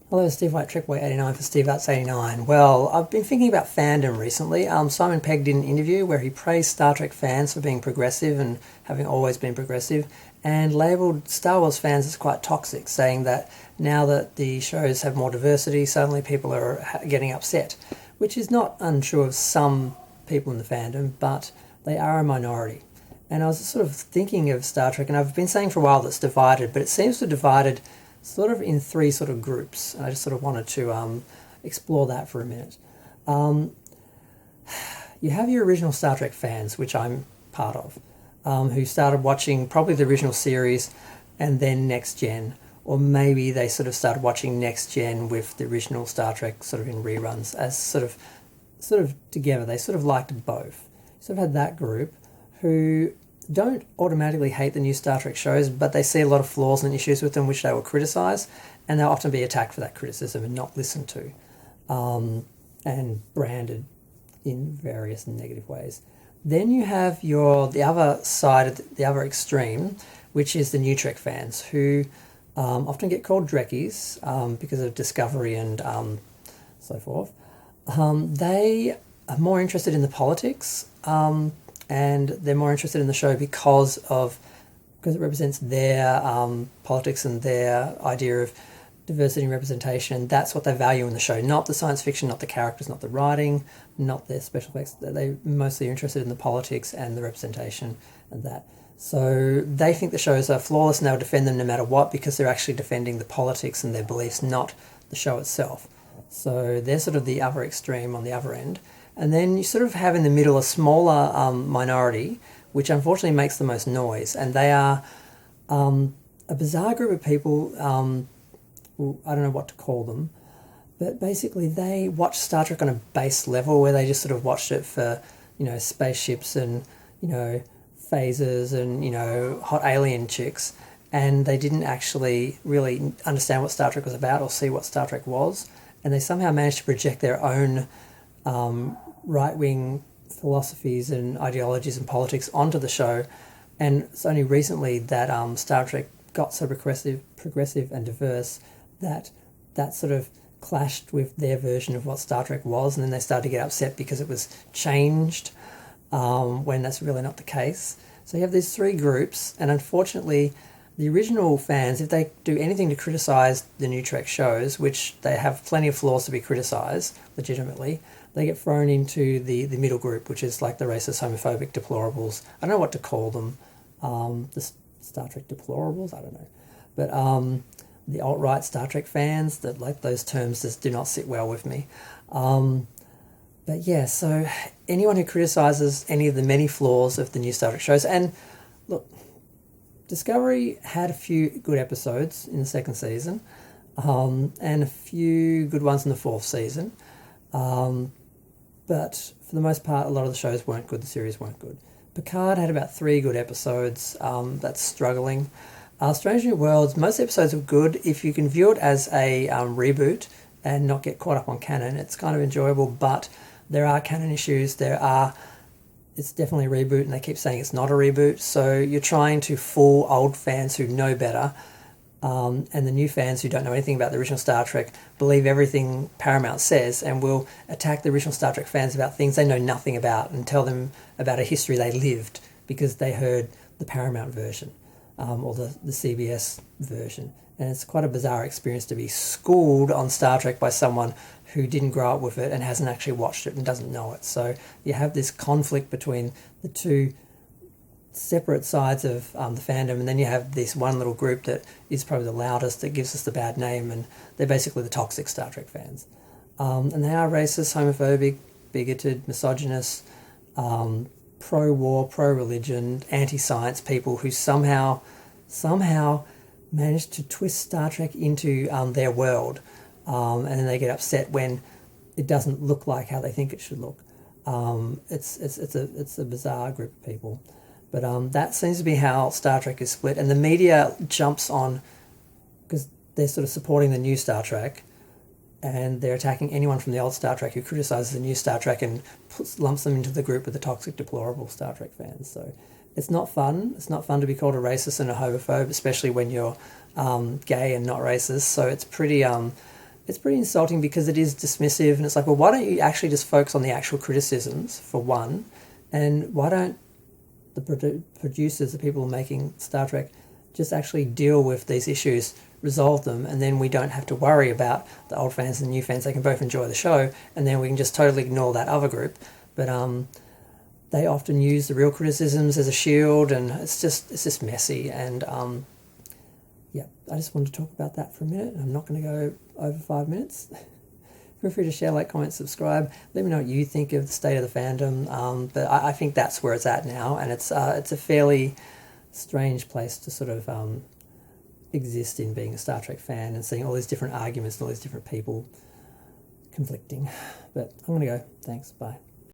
Hello, Steve White, Triple 89 for Steve Arts 89. Well, I've been thinking about fandom recently. Simon Pegg did an interview where he praised Star Trek fans for being progressive and having always been progressive, and labelled Star Wars fans as quite toxic, saying that now that the shows have more diversity, suddenly people are getting upset, which is not untrue of some people in the fandom, but they are a minority. And I was sort of thinking of Star Trek, and I've been saying for a while that it's divided, but it seems to have divided sort of in three sort of groups. And I just sort of wanted to explore that for a minute. You have your original Star Trek fans, which I'm part of, who started watching probably the original series and then Next Gen, or maybe they sort of started watching Next Gen with the original Star Trek sort of in reruns as sort of together. They sort of liked both. Sort of had that group who don't automatically hate the new Star Trek shows, but they see a lot of flaws and issues with them which they will criticise, and they'll often be attacked for that criticism and not listened to, and branded in various negative ways. Then you have the other side, the other extreme, which is the new Trek fans, who often get called Drekkies because of Discovery and so forth. They are more interested in the politics, and they're more interested in the show because it represents their politics and their idea of diversity and representation. That's what they value in the show, not the science fiction, not the characters, not the writing, not their special effects. They're mostly interested in the politics and the representation and that. So they think the shows are flawless and they'll defend them no matter what because they're actually defending the politics and their beliefs, not the show itself. So they're sort of the other extreme on the other end. And then you sort of have in the middle a smaller minority, which unfortunately makes the most noise. And they are a bizarre group of people. I don't know what to call them. But basically they watch Star Trek on a base level where they just sort of watched it for, spaceships and, phasers and, hot alien chicks. And they didn't actually really understand what Star Trek was about or see what Star Trek was. And they somehow managed to project their own right-wing philosophies and ideologies and politics onto the show, and it's only recently that Star Trek got so progressive and diverse that sort of clashed with their version of what Star Trek was, and then they started to get upset because it was changed when that's really not the case. So you have these three groups, and unfortunately the original fans, if they do anything to criticise the new Trek shows, which they have plenty of flaws to be criticised legitimately, they get thrown into the middle group, which is like the racist, homophobic deplorables. I don't know what to call them. The Star Trek deplorables? I don't know. But the alt-right Star Trek fans, that like those terms just do not sit well with me. But yeah, so anyone who criticises any of the many flaws of the new Star Trek shows, and look, Discovery had a few good episodes in the second season, and a few good ones in the fourth season. But for the most part, a lot of the shows weren't good, the series weren't good. Picard had about 3 good episodes, that's struggling. Strange New Worlds, most episodes are good. If you can view it as a reboot and not get caught up on canon, it's kind of enjoyable, but there are canon issues, it's definitely a reboot, and they keep saying it's not a reboot, so you're trying to fool old fans who know better, and the new fans who don't know anything about the original Star Trek believe everything Paramount says and will attack the original Star Trek fans about things they know nothing about and tell them about a history they lived because they heard the Paramount version or the CBS version. And it's quite a bizarre experience to be schooled on Star Trek by someone who didn't grow up with it and hasn't actually watched it and doesn't know it. So you have this conflict between the two separate sides of the fandom, and then you have this one little group that is probably the loudest, that gives us the bad name, and they're basically the toxic Star Trek fans. And they are racist, homophobic, bigoted, misogynist, pro-war, pro-religion, anti-science people who somehow managed to twist Star Trek into their world, and then they get upset when it doesn't look like how they think it should look. It's a bizarre group of people. But that seems to be how Star Trek is split, and the media jumps on because they're sort of supporting the new Star Trek, and they're attacking anyone from the old Star Trek who criticises the new Star Trek and lumps them into the group of the toxic, deplorable Star Trek fans. So it's not fun. It's not fun to be called a racist and a homophobe, especially when you're gay and not racist. So it's pretty it's pretty insulting because it is dismissive, and it's like, well, why don't you actually just focus on the actual criticisms, for one, and why don't the producers, the people making Star Trek, just actually deal with these issues, resolve them, and then we don't have to worry about the old fans and the new fans. They can both enjoy the show, and then we can just totally ignore that other group. But they often use the real criticisms as a shield, and it's just messy. And yeah, I just wanted to talk about that for a minute. I'm not going to go over 5 minutes. Feel free to share, like, comment, subscribe. Let me know what you think of the state of the fandom. But I think that's where it's at now, and it's a fairly strange place to sort of exist in, being a Star Trek fan and seeing all these different arguments and all these different people conflicting. But I'm going to go. Thanks. Bye.